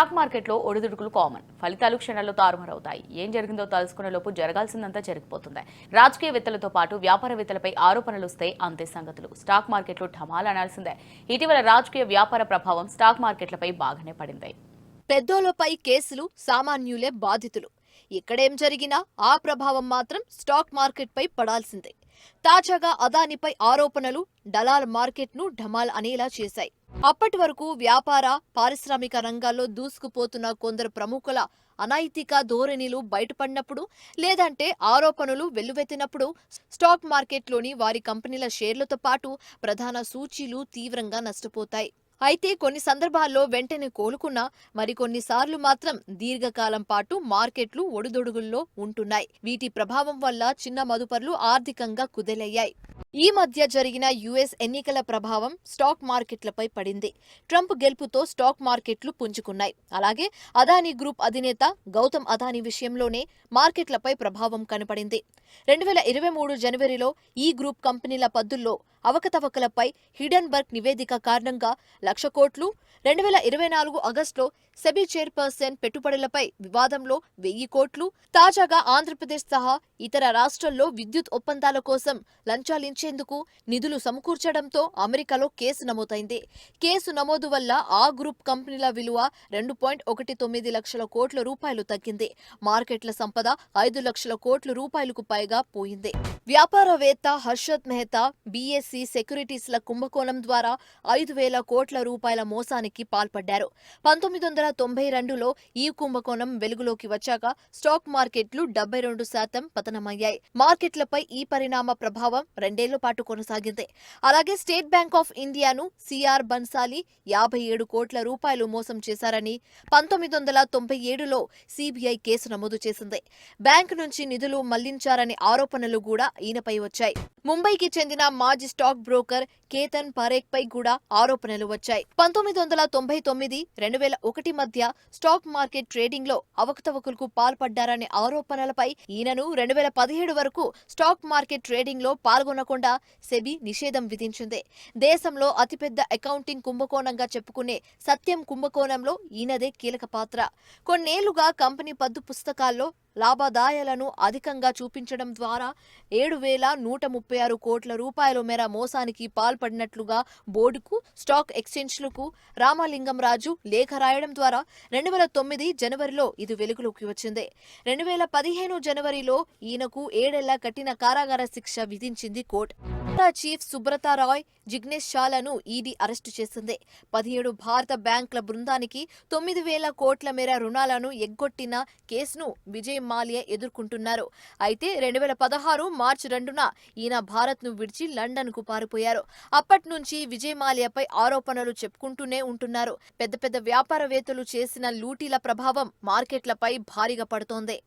Stock మార్కెట్లో ఒడిదుడుకులు common. ఫలితాలు క్షణాల్లో తారుమారవుతాయి. ఏం జరిగిందో తెలుసుకునే లోపు జరగాల్సిందంతా జరిగిపోతుంది. రాజకీయవేత్తలతో పాటు వ్యాపారవేత్తలపై ఆరోపణలు వస్తే అంతే సంగతులు. స్టాక్ మార్కెట్లు ఢమాల్ అనాల్సిందే. ఇటీవల రాజకీయ వ్యాపార ప్రభావం స్టాక్ మార్కెట్లపై బాగానే పడింది. పెద్దోళ్లపై కేసులు, సామాన్యులే బాధితులు. ఇక్కడేం జరిగినా ఆ ప్రభావం మాత్రం స్టాక్ మార్కెట్పై పడాల్సిందే. తాజాగా అదానిపై ఆరోపణలు దలాల్ మార్కెట్ను ఢమాల్ అనేలా చేశాయి. అప్పటి వరకు వ్యాపార, పారిశ్రామిక రంగాల్లో దూసుకుపోతున్న కొందరు ప్రముఖుల అనైతిక ధోరణిలు బయటపడినప్పుడు, లేదంటే ఆరోపణలు వెల్లువెత్తినప్పుడు స్టాక్ మార్కెట్లోని వారి కంపెనీల షేర్లతో పాటు ప్రధాన సూచీలు తీవ్రంగా నష్టపోతాయి. అయితే కొన్ని సందర్భాల్లో వెంటనే కోలుకున్నా మరికొన్నిసార్లు మాత్రం దీర్ఘకాలం పాటు మార్కెట్లు ఒడిదొడుగుల్లో ఉంటున్నాయి. వీటి ప్రభావం వల్ల చిన్న మదుపర్లు ఆర్థికంగా కుదేలయ్యాయి. ఈ మధ్య జరిగిన యుఎస్ ఎన్నికల ప్రభావం స్టాక్ మార్కెట్లపై పడింది. ట్రంప్ గెలుపుతో స్టాక్ మార్కెట్లు పుంజుకున్నాయి. అలాగే అదానీ గ్రూప్ అధినేత గౌతమ్ అదానీ విషయంలోనే మార్కెట్లపై ప్రభావం కనపడింది. 2023 జనవరిలో ఈ గ్రూప్ కంపెనీల పద్దుల్లో అవకతవకలపై హిడెన్బర్గ్ నివేదిక కారణంగా 1,00,000 కోట్లు, 2024 ఆగస్టులో సెబీ చైర్పర్సన్ పెట్టుబడులపై వివాదంలో 1,000 కోట్లు, తాజాగా ఆంధ్రప్రదేశ్ సహా ఇతర రాష్ట్రాల్లో విద్యుత్ ఒప్పందాల కోసం లంచాలించేందుకు నిధులు సమకూర్చడంతో అమెరికాలో కేసు నమోదైంది. కేసు నమోదు వల్ల ఆ గ్రూప్ కంపెనీల విలువ 2.19 లక్షల కోట్ల రూపాయలు తగ్గింది. మార్కెట్ల సంపద 5 లక్షల కోట్ల రూపాయలకు పైగా పోయింది. వ్యాపారవేత్త హర్షద్ మెహతా బీఎస్సీ సెక్యూరిటీస్ల కుంభకోణం ద్వారా 5,000 కోట్ల రూపాయల మోసానికి పాల్పడ్డారు. 1992లో ఈ కుంభకోణం వెలుగులోకి వచ్చాక స్టాక్ మార్కెట్లు 72% పతనమయ్యాయి. మార్కెట్లపై ఈ పరిణామ ప్రభావం 2 ఏళ్ల పాటు కొనసాగింది. అలాగే స్టేట్ బ్యాంక్ ఆఫ్ ఇండియాను సిఆర్ బన్సాలి 57 కోట్ల రూపాయలు మోసం చేశారని 1997లో సిబిఐ కేసు నమోదు చేసింది. బ్యాంకు నుంచి నిధులు మళ్లించారనే ఆరోపణలు కూడా ఈయనపై వచ్చాయి. ముంబైకి చెందిన మాజీ స్టాక్ బ్రోకర్ కేతన్ పరేఖ్ పై కూడా ఆరోపణలు వచ్చాయి. 1999-2001 మధ్య స్టాక్ మార్కెట్ ట్రేడింగ్ లో అవకతవకలకు పాల్పడ్డారనే ఆరోపణలపై ఈయనను 2017 వరకు స్టాక్ మార్కెట్ ట్రేడింగ్ లో పాల్గొనకుండా సెబీ నిషేధం విధించింది. దేశంలో అతిపెద్ద అకౌంటింగ్ కుంభకోణంగా చెప్పుకునే సత్యం కుంభకోణంలో ఈయనదే కీలక పాత్ర. కొన్నేళ్లుగా కంపెనీ పద్దు పుస్తకాల్లో లాభాదాయాలను అధికంగా చూపించడం ద్వారా 7,136 కోట్ల రూపాయల మేర మోసానికి పాల్పడినట్లుగా బోర్డుకు, స్టాక్ ఎక్స్చేంజ్లకు రామలింగం రాజు లేఖ రాయడం ద్వారా 2009 జనవరిలో ఇది వెలుగులోకి వచ్చింది. 2015 జనవరిలో ఈయనకు 7 ఏళ్ల కఠిన కారాగార శిక్ష విధించింది కోర్టు. చీఫ్ సుబ్రతా రాయ్, జిగ్నేష్ షాలను ఈడీ అరెస్టు చేసింది. 17 భారత బ్యాంకుల బృందానికి 9,000 కోట్ల మేర రుణాలను ఎగ్గొట్టిన కేసును విజయ్ మాల్యా ఎదుర్కొంటున్నారు. అయితే 2016 మార్చి 2న ఈయన భారత్ను విడిచి లండన్కు పారిపోయారు. అప్పటి నుంచి విజయ్ మాల్యాపై ఆరోపణలు చెప్పుకుంటూనే ఉంటున్నారు. పెద్ద పెద్ద వ్యాపారవేత్తలు చేసిన లూటీల ప్రభావం మార్కెట్లపై భారీగా పడుతోంది.